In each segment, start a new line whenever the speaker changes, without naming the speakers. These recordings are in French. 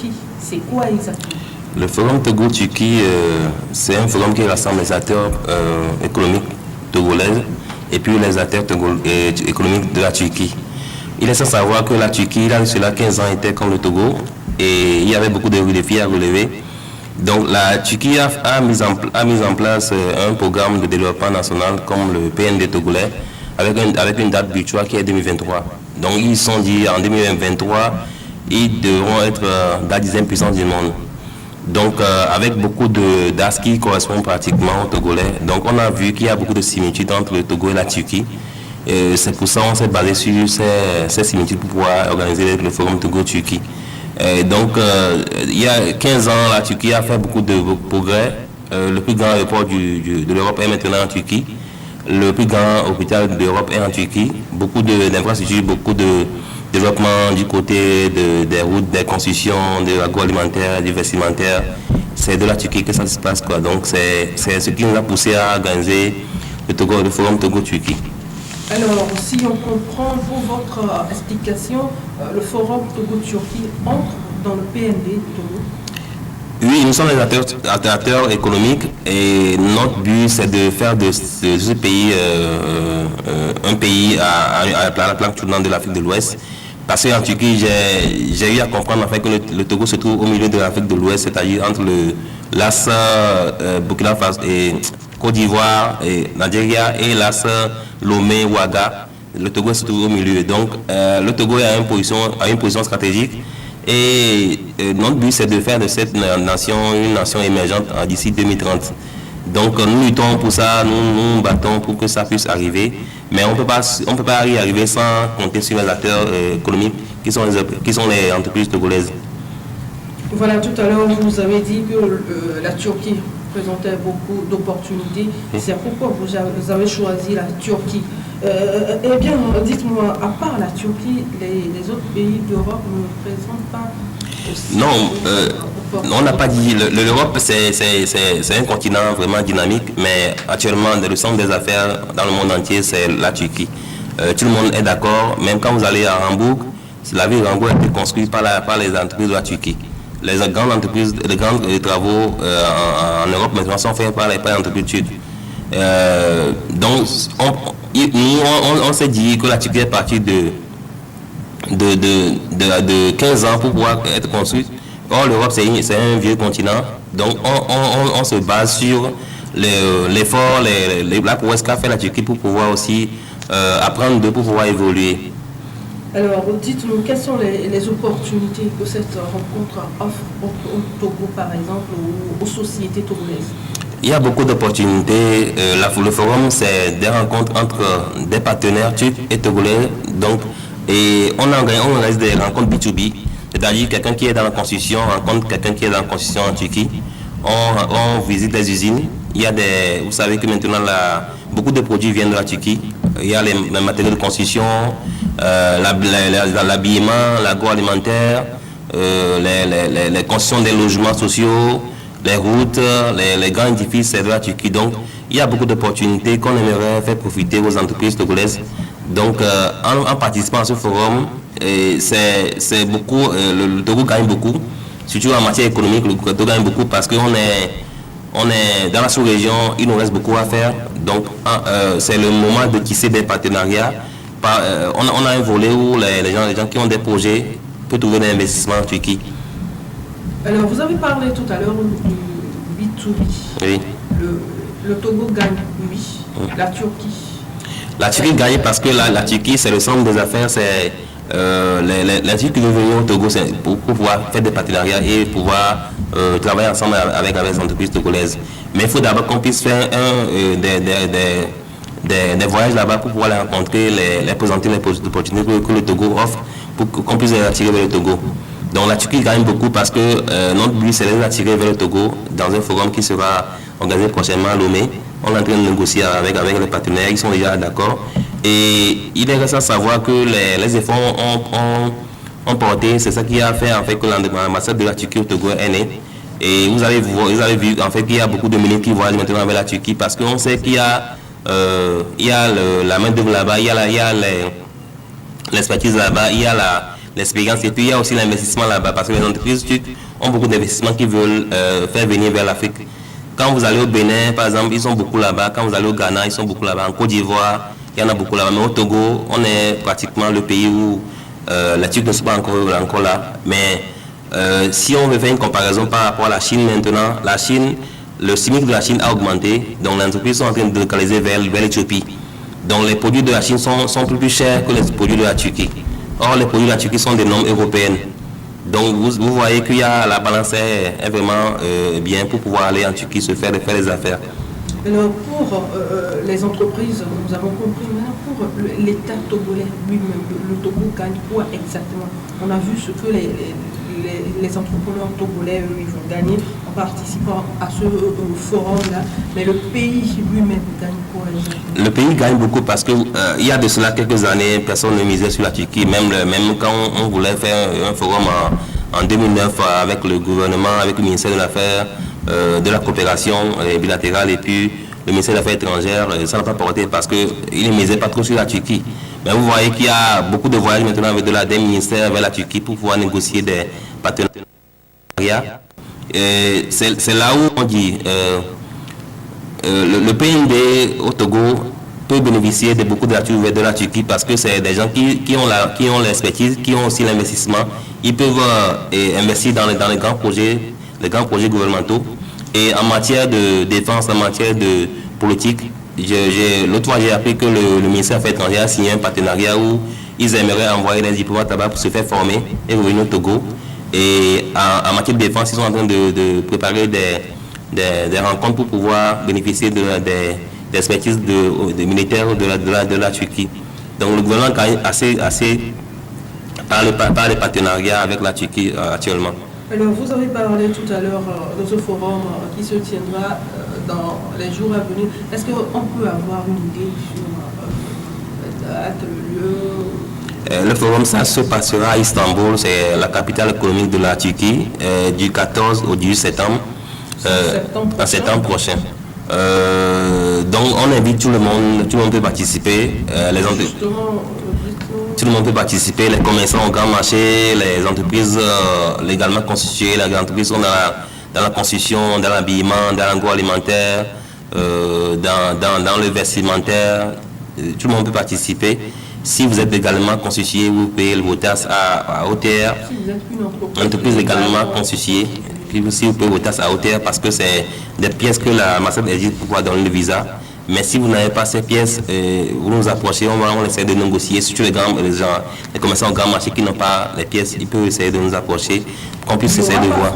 Turquie, c'est quoi exactement?
Le forum Togo-Turquie, c'est un forum qui rassemble les acteurs économiques togolais et puis les acteurs économiques de la Turquie. Il est sans savoir que la Turquie, là, cela 15 ans, était comme le Togo et il y avait beaucoup de défis à relever. Donc la Turquie a mis en place un programme de développement national comme le PND togolais avec une date butoir qui est 2023. Donc ils sont dit en 2023, ils devront être la 10e puissance du monde. Donc avec beaucoup d'as qui correspondent pratiquement au Togolais. Donc on a vu qu'il y a beaucoup de similitudes entre le Togo et la Turquie. C'est pour ça qu'on s'est basé sur ces similitudes pour pouvoir organiser le forum Togo-Turquie. Donc il y a 15 ans, la Turquie a fait beaucoup de progrès. Le plus grand aéroport de l'Europe est maintenant en Turquie. Le plus grand hôpital d'Europe est en Turquie. Beaucoup d'infrastructures, beaucoup de développement du côté des routes, des constructions, de l'agroalimentaire, du vestimentaire. C'est de la Turquie que ça se passe, quoi. Donc c'est ce qui nous a poussé à organiser le forum Togo-Turquie.
Alors, si on comprend pour votre explication, le forum Togo-Turquie entre dans le PND Togo.
Oui, nous sommes des acteurs économiques et notre but c'est de faire de ce pays un pays à la plaque tournante de l'Afrique de l'Ouest. Parce qu'en Turquie, j'ai eu à comprendre en fait, que le Togo se trouve au milieu de l'Afrique de l'Ouest, c'est-à-dire entre l'As Burkina Faso et Côte d'Ivoire et Nigeria et l'As Lomé, Ouaga. Le Togo se trouve au milieu. Donc le Togo a une position stratégique. Et notre but, c'est de faire de cette nation une nation émergente d'ici 2030. Donc nous luttons pour ça, nous nous battons pour que ça puisse arriver. Mais on ne peut pas y arriver sans compter sur les acteurs économiques qui sont les entreprises togolaises.
Voilà, tout à l'heure, vous avez dit que la Turquie présentait beaucoup d'opportunités. C'est pourquoi vous avez choisi la Turquie. Eh bien, dites-moi, à part la Turquie, les autres pays d'Europe ne présentent pas aussi...
Non, on n'a pas dit... L'Europe, c'est un continent vraiment dynamique, mais actuellement, le centre des affaires dans le monde entier, c'est la Turquie. Tout le monde est d'accord, même quand vous allez à Hambourg, la ville de Hambourg a été construite par les entreprises de la Turquie. Les grandes entreprises, les grands travaux en Europe maintenant sont faits par les entreprises turques. Donc, on s'est dit que la Turquie est partie de 15 ans pour pouvoir être construite. Or, l'Europe, c'est un vieux continent. Donc, on se base sur l'effort, la prouesse qu'a fait la Turquie pour pouvoir aussi apprendre pour pouvoir évoluer.
Alors, dites-nous, quelles sont les opportunités que cette rencontre offre au Togo, par exemple, ou aux sociétés togolaises?
Il y a beaucoup d'opportunités. Le forum, c'est des rencontres entre des partenaires turcs et togolais. Donc, et on organise des rencontres B2B, c'est-à-dire quelqu'un qui est dans la construction rencontre quelqu'un qui est dans la construction en Turquie. On visite les usines. Il y a vous savez que maintenant, beaucoup de produits viennent de la Turquie. Il y a les matériaux de construction, l'habillement, l'agroalimentaire, les constructions des logements sociaux, les routes, les grands édifices, c'est de la Turquie. Donc, il y a beaucoup d'opportunités qu'on aimerait faire profiter aux entreprises togolaises. Donc, en participant à ce forum, c'est beaucoup, le Togo gagne beaucoup, surtout en matière économique, le Togo gagne beaucoup parce qu'on est dans la sous-région, il nous reste beaucoup à faire. Donc, c'est le moment de tisser des partenariats. On a un volet où les gens qui ont des projets peuvent trouver des investissements en Turquie.
Alors, vous avez parlé tout à l'heure du B2B.
Oui.
Le Togo gagne, oui. La Turquie.
La Turquie gagne parce que la Turquie, c'est le centre des affaires. C'est les Turcs qui veulent venir au Togo pour pouvoir faire des partenariats et pouvoir travailler ensemble avec les entreprises togolaises. Mais il faut d'abord qu'on puisse faire des voyages là-bas pour pouvoir les rencontrer, les présenter les opportunités que le Togo offre pour qu'on puisse les attirer vers le Togo. Donc la Turquie gagne beaucoup parce que notre but c'est de les attirer vers le Togo dans un forum qui sera organisé prochainement à Lomé. On est en train de négocier avec les partenaires, ils sont déjà d'accord. Et il est resté à savoir que les efforts ont porté, c'est ça qui a fait en fait que l'ambassade de la Turquie au Togo est née. Et vous avez vu en fait qu'il y a beaucoup de ministres qui voyagent maintenant avec la Turquie parce qu'on sait qu'il y a la main d'œuvre là-bas, il y a l'expertise là-bas, il y a l'expérience. Et puis il y a aussi l'investissement là-bas, parce que les entreprises turques ont beaucoup d'investissements qu'ils veulent faire venir vers l'Afrique. Quand vous allez au Bénin, par exemple, ils sont beaucoup là-bas. Quand vous allez au Ghana, ils sont beaucoup là-bas. En Côte d'Ivoire, il y en a beaucoup là-bas. Mais au Togo, on est pratiquement le pays où les Turcs ne sont pas encore là. Mais si on veut faire une comparaison par rapport à la Chine maintenant, la Chine, le SMIC de la Chine a augmenté. Donc les entreprises sont en train de localiser vers l'Éthiopie. Donc les produits de la Chine sont plus chers que les produits de la Turquie. Or, les produits de la Turquie sont des normes européennes. Donc vous voyez qu'il y a la balance est vraiment bien pour pouvoir aller en Turquie se faire les affaires.
Alors pour les entreprises, nous avons compris. Maintenant pour l'État togolais lui-même, le Togo gagne quoi exactement? On a vu ce que les entrepreneurs togolais ils vont gagner en participant à ce forum-là. Mais le pays lui-même gagne quoi exactement?
Le pays gagne beaucoup parce que il y a de cela quelques années, personne ne misait sur la Turquie. Même quand on voulait faire un forum en 2009 avec le gouvernement, avec le ministère de l'Affaires, de la coopération bilatérale et puis le ministère des Affaires étrangères, ça n'a pas porté parce qu'il ne misait pas trop sur la Turquie. Mais vous voyez qu'il y a beaucoup de voyages maintenant avec des ministères vers la Turquie pour pouvoir négocier des partenariats. C'est là où on dit le PNB au Togo peut bénéficier de beaucoup d'actifs de la Turquie parce que c'est des gens qui ont l'expertise, qui ont aussi l'investissement. Ils peuvent investir dans les grands projets gouvernementaux. Et en matière de défense, en matière de politique, l'autre fois j'ai appris que le ministère des Affaires étrangères a signé un partenariat où ils aimeraient envoyer des diplomates là-bas pour se faire former et revenir au Togo. Et en matière de défense, ils sont en train de préparer des rencontres pour pouvoir bénéficier des expertises des militaires de la Turquie. Donc le gouvernement gagne assez par les partenariats avec la Turquie actuellement.
Alors, vous avez parlé tout à l'heure de ce forum qui se tiendra dans les jours à venir. Est-ce qu'on peut avoir une idée sur la date, le lieu?
Le forum, ça se passera à Istanbul, c'est la capitale économique de la Turquie, du 14 au 18 septembre, en septembre prochain. Donc, on invite tout le monde peut participer. Tout le monde peut participer, les commerçants au grand marché, les entreprises légalement constituées, les entreprises sont dans la construction, dans l'habillement, dans l'agroalimentaire, dans le vestimentaire. Tout le monde peut participer. Si vous êtes légalement constitué, vous payez vos taxes à hauteur.
Si vous êtes une
entreprise légalement constituée, si vous payez vos taxes à hauteur parce que c'est des pièces que l'ambassade exige pour pouvoir donner le visa. Mais si vous n'avez pas ces pièces, vous nous approchez, on essaie de négocier. Surtout les commerçants au grand marché qui n'ont pas les pièces, ils peuvent essayer de nous approcher pour qu'on puisse essayer de voir.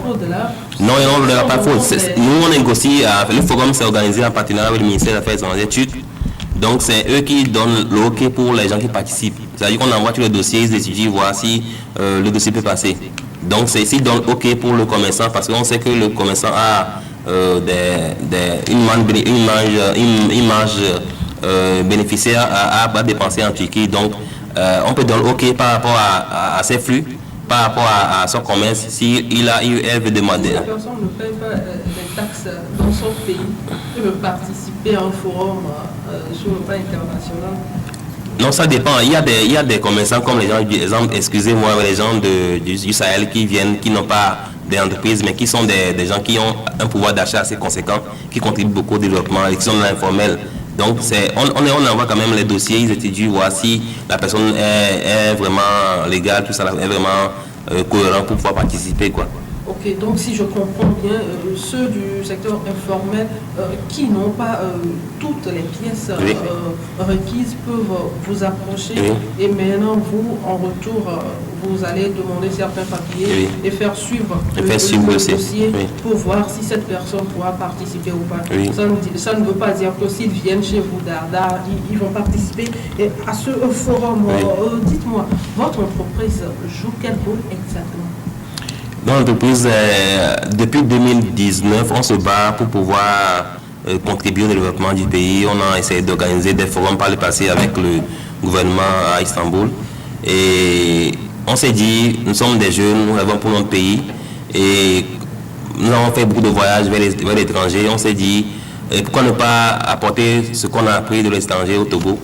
Non, il n'y aura pas faute. Nous, on négocie. Le forum s'est organisé en partenariat avec le ministère des Affaires étrangères turc. Donc, c'est eux qui donnent le OK pour les gens qui participent. C'est-à-dire qu'on envoie tous les dossiers, ils étudient, voir si le dossier peut passer. Donc, c'est ici qu'ils donnent OK pour le commerçant parce qu'on sait que le commerçant a une marge bénéficiaire à dépenser en Turquie. Donc, on peut donner OK par rapport à ses flux, par rapport à son commerce, elle veut demander.
La personne ne paie pas les taxes dans son pays, elle veut participer à un forum sur le plan international.
Non, ça dépend. Il y a des commerçants comme les gens, exemple, excusez-moi, les gens du Sahel qui viennent, qui n'ont pas des entreprises, mais qui sont des gens qui ont un pouvoir d'achat assez conséquent, qui contribuent beaucoup au développement, et qui sont dans l'informel. Donc, on envoie quand même les dossiers, ils étudient, voir si la personne est vraiment légale, tout ça, est vraiment cohérent pour pouvoir participer, quoi.
Ok, donc si je comprends bien, ceux du secteur informel qui n'ont pas toutes les pièces requises peuvent vous approcher et maintenant vous, en retour, vous allez demander certains papiers et faire suivre le dossier pour voir si cette personne pourra participer ou pas. Ça ne veut pas dire que s'ils viennent chez vous, Darda, ils vont participer et à ce forum. Dites-moi, votre entreprise joue quel rôle exactement?
Dans l'entreprise, depuis 2019, on se bat pour pouvoir contribuer au développement du pays. On a essayé d'organiser des forums par le passé avec le gouvernement à Istanbul. Et on s'est dit, nous sommes des jeunes, nous rêvons pour notre pays. Et nous avons fait beaucoup de voyages vers l'étranger. On s'est dit, pourquoi ne pas apporter ce qu'on a appris de l'étranger au Togo?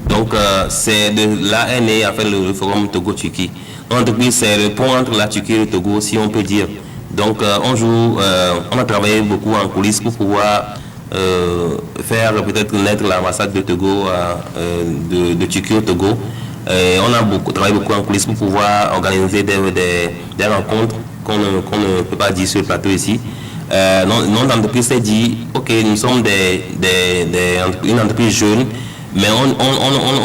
Donc Donc, c'est de là est né le forum Togo-Turquie. L'entreprise, c'est le pont entre la Turquie et le Togo, si on peut dire. Donc, on a travaillé beaucoup en coulisses pour pouvoir faire peut-être naître l'ambassade de Togo, de Turquie au Togo. On a travaillé beaucoup en coulisses pour pouvoir organiser des rencontres qu'on ne peut pas dire sur le plateau ici. Notre entreprise s'est dit, ok, nous sommes une entreprise jeune, mais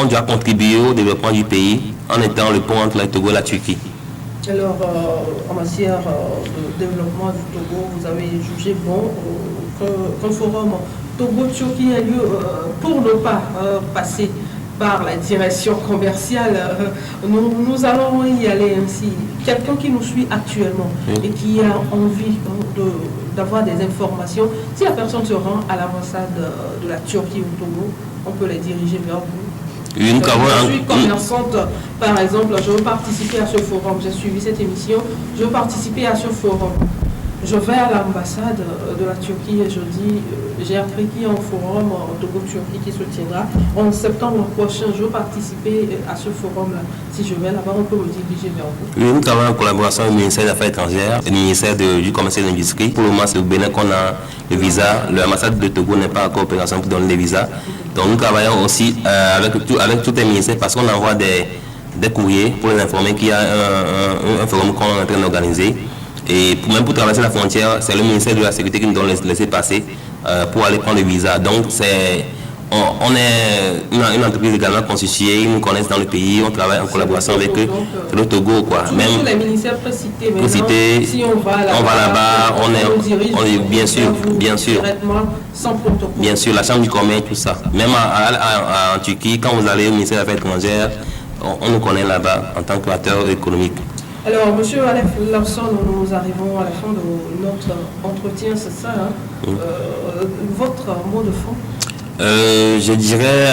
on doit contribuer au développement du pays en étant le pont entre le Togo et la Turquie.
Alors, en matière de développement du Togo, vous avez jugé bon qu'un forum Togo-Turquie ait lieu pour ne pas passer par la direction commerciale. Nous allons y aller ainsi. Quelqu'un qui nous suit actuellement et qui a envie d'avoir des informations, si la personne se rend à l'ambassade de la Turquie au Togo, on peut les diriger vers vous. Je suis commerçante, par exemple, je veux participer à ce forum, j'ai suivi cette émission, je veux participer à ce forum. Je vais à l'ambassade de la Turquie et je dis, j'ai appris qu'il y a un forum Togo-Turquie qui se tiendra en septembre prochain. Je veux participer à ce forum-là. Si je vais là-bas, on peut me diriger vers vous.
Oui, nous travaillons en collaboration avec le ministère des Affaires étrangères et le ministère du Commerce et de l'Industrie. Pour le moment, c'est au Bénin qu'on a le visa. L'ambassade de Togo n'est pas en coopération pour donner les visas. Donc nous travaillons aussi avec tous les ministères parce qu'on envoie des courriers pour les informer qu'il y a un forum qu'on est en train d'organiser. Et même pour traverser la frontière, c'est le ministère de la Sécurité qui nous donne laisser passer pour aller prendre le visa. Donc on est une entreprise également constituée, ils nous connaissent dans le pays, on travaille en collaboration avec eux, le Togo quoi.
Même les ministères précités, si on va là-bas,
on est bien sûr,
sans protocole.
Bien sûr, la chambre du commerce, tout ça. Même en Turquie, quand vous allez au ministère des Affaires étrangères, on nous connaît là-bas en tant qu'acteur économique.
Alors, M. Aleph Lawson, nous arrivons à la fin de notre entretien, c'est ça, hein? Votre mot de fond?
Je dirais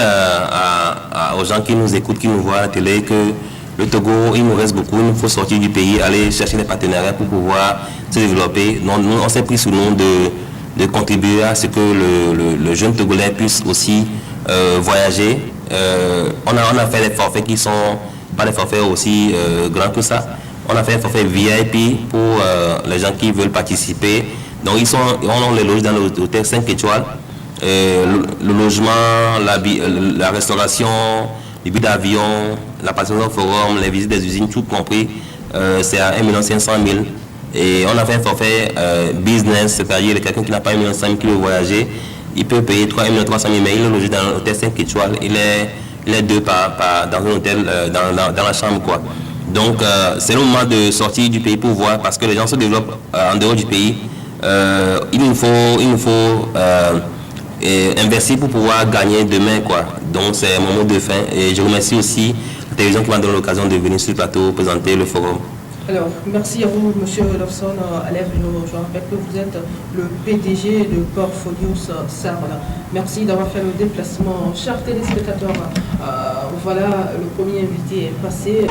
aux gens qui nous écoutent, qui nous voient à la télé, que le Togo, il nous reste beaucoup, il nous faut sortir du pays, aller chercher des partenariats pour pouvoir se développer. Donc, nous, on s'est pris sous nom de contribuer à ce que le jeune Togolais puisse aussi voyager. On a fait des forfaits qui sont pas des forfaits aussi grands que ça. On a fait un forfait VIP pour les gens qui veulent participer. Donc on les loge dans l'hôtel 5 étoiles. Le logement, la restauration, les billets d'avion, la participation au forum, les visites des usines, tout compris, c'est à 1 500 000. Et on a fait un forfait business, c'est-à-dire quelqu'un qui n'a pas 1 500 000 qui veut voyager, il peut payer 3 300 000, mais il est logé dans l'hôtel 5 étoiles. Il est deux dans un hôtel, dans la chambre quoi. Donc c'est le moment de sortir du pays pour voir, parce que les gens se développent en dehors du pays. Il nous faut investir pour pouvoir gagner demain quoi. Donc c'est mon mot de fin et je remercie aussi la télévision qui m'a donné l'occasion de venir sur le plateau présenter le forum.
Alors, merci à vous, M. Lawson Aleph. Je rappelle que vous êtes le PDG de Portfolios Sarl. Merci d'avoir fait le déplacement. Chers téléspectateurs, voilà, le premier invité est passé.